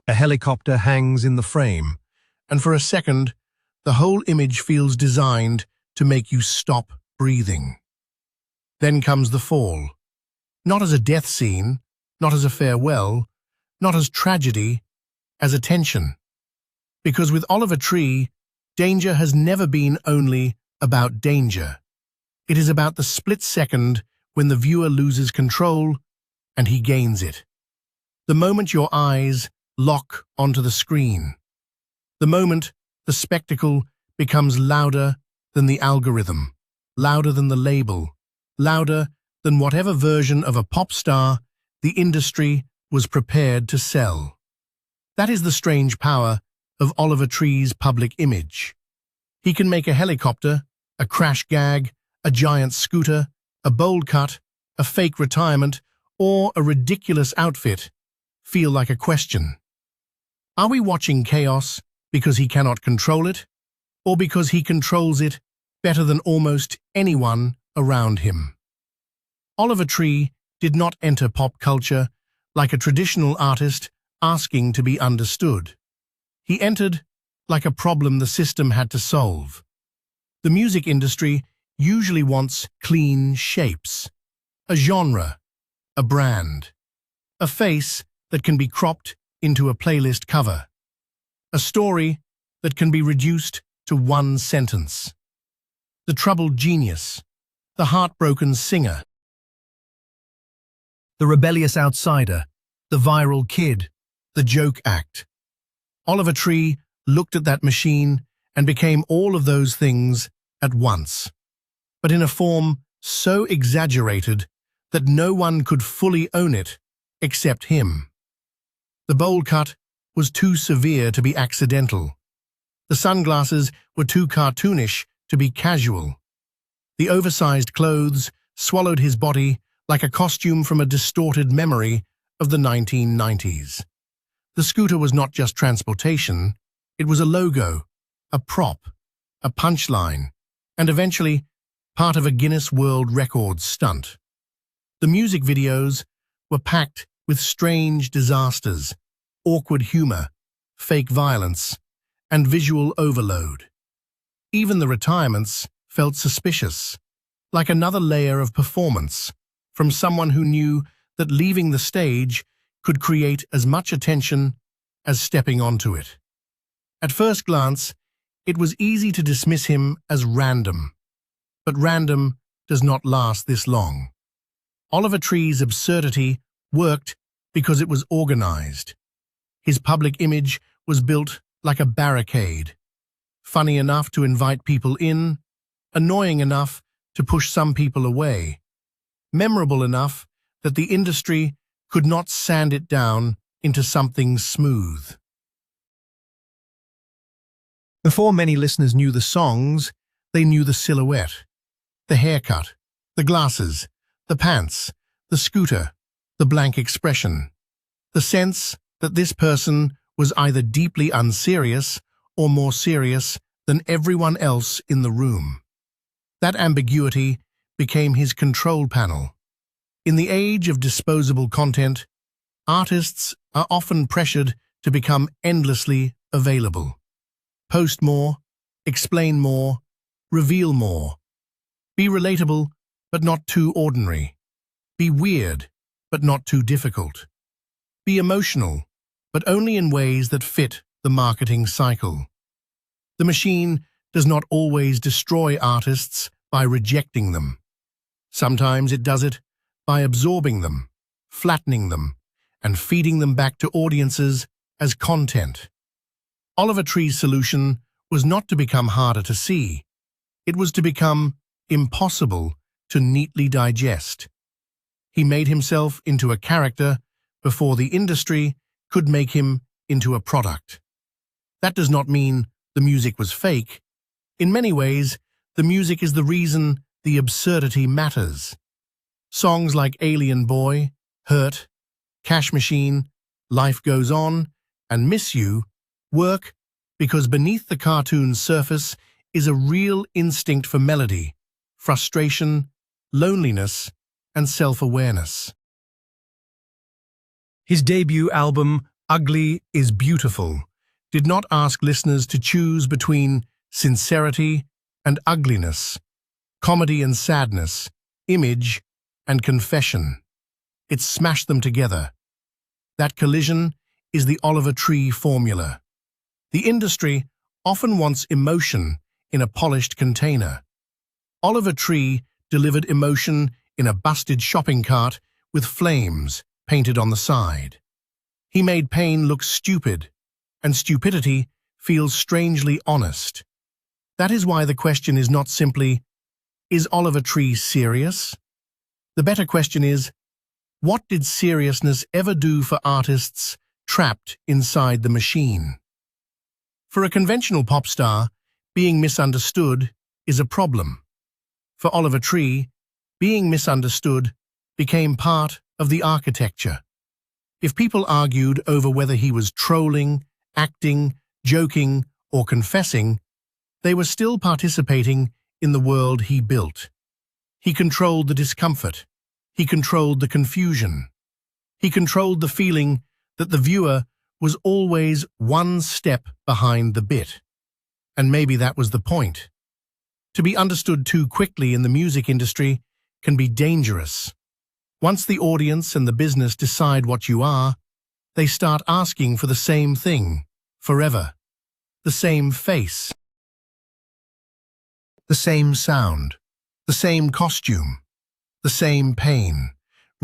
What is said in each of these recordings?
A helicopter hangs in the frame, and for a second, the whole image feels designed to make you stop breathing. Then comes the fall. Not as a death scene, not as a farewell, not as tragedy, as a tension. Because with Oliver Tree, danger has never been only about danger. It is about the split second when the viewer loses control and he gains it. The moment your eyes lock onto the screen. The moment the spectacle becomes louder than the algorithm, louder than the label, louder than whatever version of a pop star the industry was prepared to sell. That is the strange power of Oliver Tree's public image. He can make a helicopter, a crash gag, a giant scooter, a bold cut, a fake retirement, or a ridiculous outfit feel like a question. Are we watching chaos because he cannot control it, or because he controls it better than almost anyone around him? Oliver Tree did not enter pop culture like a traditional artist asking to be understood. He entered like a problem the system had to solve. The music industry usually wants clean shapes, a genre, a brand, a face that can be cropped into a playlist cover, a story that can be reduced to one sentence. The troubled genius, the heartbroken singer, the rebellious outsider, the viral kid, the joke act. Oliver Tree looked at that machine and became all of those things at once, but in a form so exaggerated that no one could fully own it except him. The bowl cut was too severe to be accidental. The sunglasses were too cartoonish to be casual. The oversized clothes swallowed his body like a costume from a distorted memory of the 1990s. The scooter was not just transportation, it was a logo, a prop, a punchline, and eventually part of a Guinness World Records stunt. The music videos were packed with strange disasters, awkward humor, fake violence, and visual overload. Even the retirements felt suspicious, like another layer of performance from someone who knew that leaving the stage could create as much attention as stepping onto it. At first glance, it was easy to dismiss him as random, but random does not last this long. Oliver Tree's absurdity worked because it was organized. His public image was built like a barricade, funny enough to invite people in, annoying enough to push some people away, memorable enough that the industry could not sand it down into something smooth. Before many listeners knew the songs, they knew the silhouette, the haircut, the glasses, the pants, the scooter, the blank expression, the sense that this person was either deeply unserious or more serious than everyone else in the room. That ambiguity became his control panel. In the age of disposable content, artists are often pressured to become endlessly available. Post more, explain more, reveal more. Be relatable, but not too ordinary. Be weird, but not too difficult. Be emotional, but only in ways that fit the marketing cycle. The machine does not always destroy artists by rejecting them. Sometimes it does it by absorbing them, flattening them, and feeding them back to audiences as content. Oliver Tree's solution was not to become harder to see. It was to become impossible to neatly digest. He made himself into a character before the industry could make him into a product. That does not mean the music was fake. In many ways, the music is the reason the absurdity matters. Songs like Alien Boy, Hurt, Cash Machine, Life Goes On, and Miss You work because beneath the cartoon's surface is a real instinct for melody, frustration, loneliness, and self-awareness. His debut album Ugly is Beautiful did not ask listeners to choose between sincerity and ugliness, comedy and sadness, image and confession. It smashed them together. That collision is the Oliver Tree formula. The industry often wants emotion in a polished container. Oliver Tree delivered emotion in a busted shopping cart with flames painted on the side. He made pain look stupid, and stupidity feels strangely honest. That is why the question is not simply, is Oliver Tree serious? The better question is, what did seriousness ever do for artists trapped inside the machine? For a conventional pop star, being misunderstood is a problem. For Oliver Tree, being misunderstood became part of the architecture. If people argued over whether he was trolling, acting, joking, or confessing, they were still participating in the world he built. He controlled the discomfort. He controlled the confusion. He controlled the feeling that the viewer was always one step behind the bit. And maybe that was the point. To be understood too quickly in the music industry can be dangerous. Once the audience and the business decide what you are, they start asking for the same thing, forever. The same face. The same sound. The same costume. The same pain,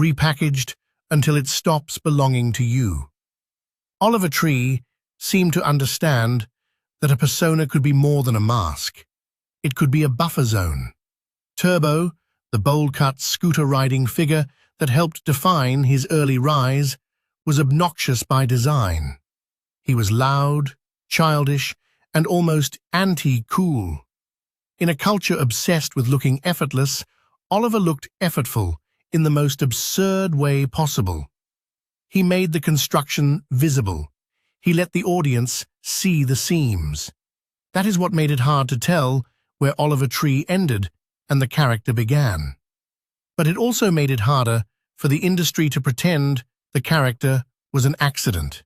repackaged until it stops belonging to you. Oliver Tree seemed to understand that a persona could be more than a mask. It could be a buffer zone. Turbo, the bold-cut scooter-riding figure that helped define his early rise, was obnoxious by design. He was loud, childish, and almost anti-cool. In a culture obsessed with looking effortless, Oliver looked effortful in the most absurd way possible. He made the construction visible. He let the audience see the seams. That is what made it hard to tell where Oliver Tree ended and the character began. But it also made it harder for the industry to pretend the character was an accident.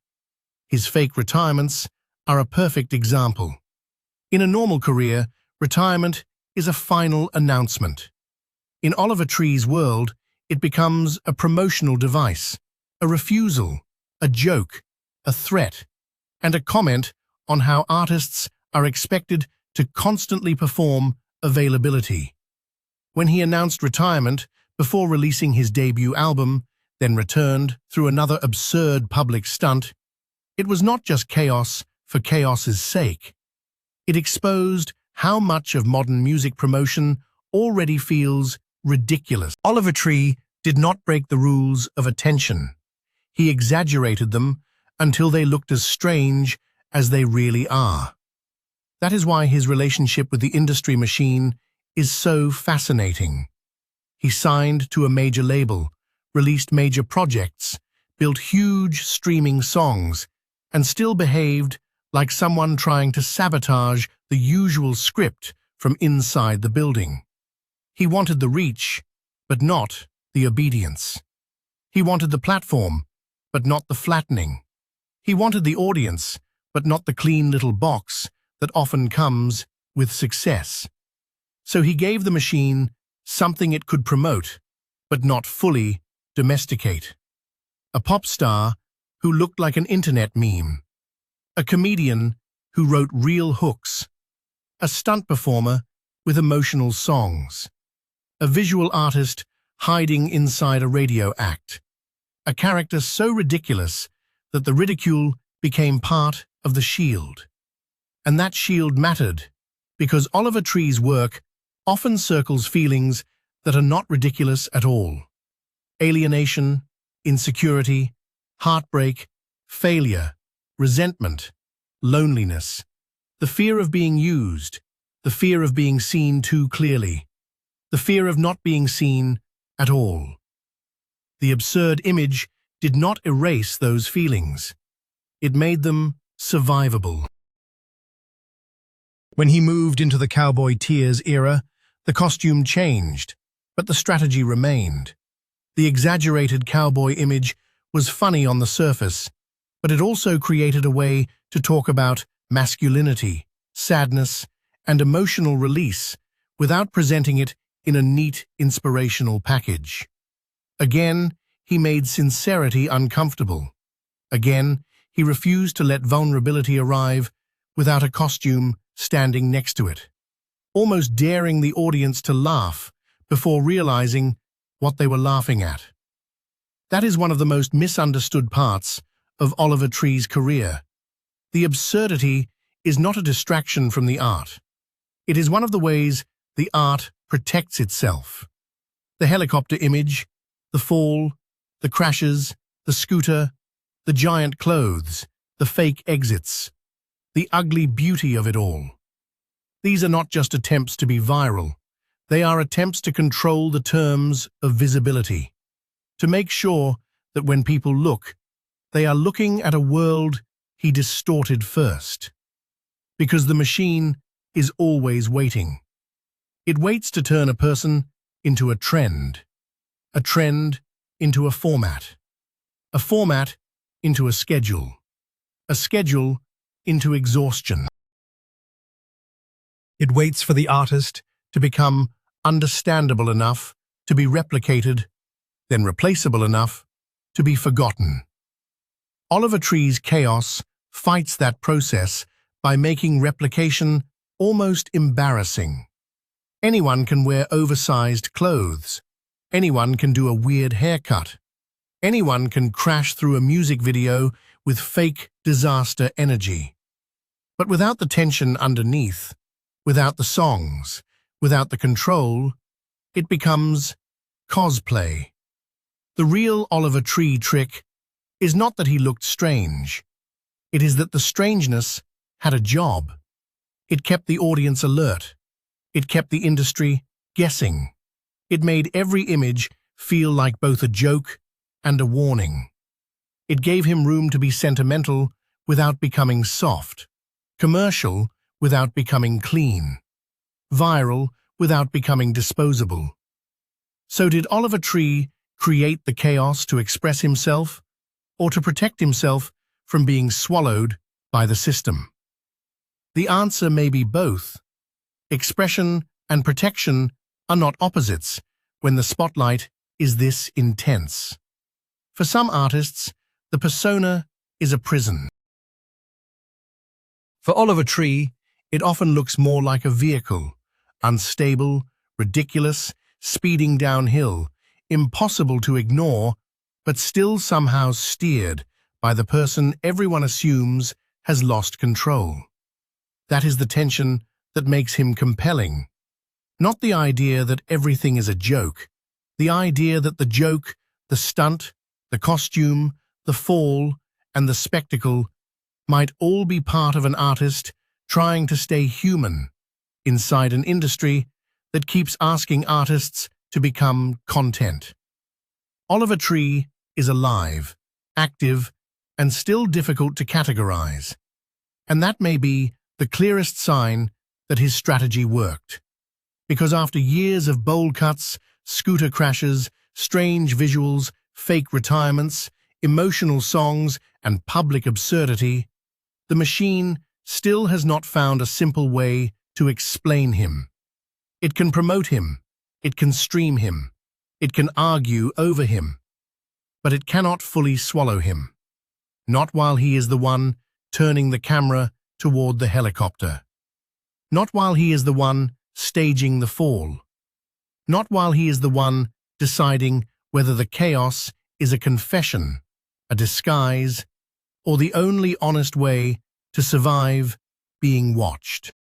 His fake retirements are a perfect example. In a normal career, retirement is a final announcement. In Oliver Tree's world, it becomes a promotional device, a refusal, a joke, a threat, and a comment on how artists are expected to constantly perform availability. When he announced retirement before releasing his debut album, then returned through another absurd public stunt, it was not just chaos for chaos's sake. It exposed how much of modern music promotion already feels ridiculous. Oliver Tree did not break the rules of attention. He exaggerated them until they looked as strange as they really are. That is why his relationship with the industry machine is so fascinating. He signed to a major label, released major projects, built huge streaming songs, and still behaved like someone trying to sabotage the usual script from inside the building. He wanted the reach, but not the obedience. He wanted the platform, but not the flattening. He wanted the audience, but not the clean little box that often comes with success. So he gave the machine something it could promote, but not fully domesticate. A pop star who looked like an internet meme. A comedian who wrote real hooks. A stunt performer with emotional songs. A visual artist hiding inside a radio act. A character so ridiculous that the ridicule became part of the shield. And that shield mattered, because Oliver Tree's work often circles feelings that are not ridiculous at all. Alienation, insecurity, heartbreak, failure, resentment, loneliness, the fear of being used, the fear of being seen too clearly, the fear of not being seen at all. The absurd image did not erase those feelings. It made them survivable. When he moved into the cowboy tears era, the costume changed, but the strategy remained. The exaggerated cowboy image was funny on the surface, but it also created a way to talk about masculinity, sadness, and emotional release without presenting it in a neat, inspirational package. Again, he made sincerity uncomfortable. Again, he refused to let vulnerability arrive without a costume standing next to it, almost daring the audience to laugh before realizing what they were laughing at. That is one of the most misunderstood parts of Oliver Tree's career. The absurdity is not a distraction from the art. It is one of the ways the art protects itself. The helicopter image, the fall, the crashes, the scooter, the giant clothes, the fake exits, the ugly beauty of it all. These are not just attempts to be viral. They are attempts to control the terms of visibility, to make sure that when people look, they are looking at a world he distorted first. Because the machine is always waiting. It waits to turn a person into a trend into a format into a schedule into exhaustion. It waits for the artist to become understandable enough to be replicated, then replaceable enough to be forgotten. Oliver Tree's chaos fights that process by making replication almost embarrassing. Anyone can wear oversized clothes. Anyone can do a weird haircut. Anyone can crash through a music video with fake disaster energy. But without the tension underneath, without the songs, without the control, it becomes cosplay. The real Oliver Tree trick is not that he looked strange. It is that the strangeness had a job. It kept the audience alert. It kept the industry guessing. It made every image feel like both a joke and a warning. It gave him room to be sentimental without becoming soft, commercial without becoming clean, viral without becoming disposable. So did Oliver Tree create the chaos to express himself, or to protect himself from being swallowed by the system? The answer may be both. Expression and protection are not opposites when the spotlight is this intense. For some artists, the persona is a prison. For Oliver Tree, it often looks more like a vehicle, unstable, ridiculous, speeding downhill, impossible to ignore, but still somehow steered by the person everyone assumes has lost control. That is the tension that makes him compelling. Not the idea that everything is a joke, the idea that the joke, the stunt, the costume, the fall, and the spectacle might all be part of an artist trying to stay human inside an industry that keeps asking artists to become content. Oliver Tree is alive, active, and still difficult to categorize. And that may be the clearest sign that his strategy worked. Because after years of bold cuts, scooter crashes, strange visuals, fake retirements, emotional songs, and public absurdity, the machine still has not found a simple way to explain him. It can promote him, it can stream him, it can argue over him, but it cannot fully swallow him. Not while he is the one turning the camera toward the helicopter. Not while he is the one staging the fall. Not while he is the one deciding whether the chaos is a confession, a disguise, or the only honest way to survive being watched.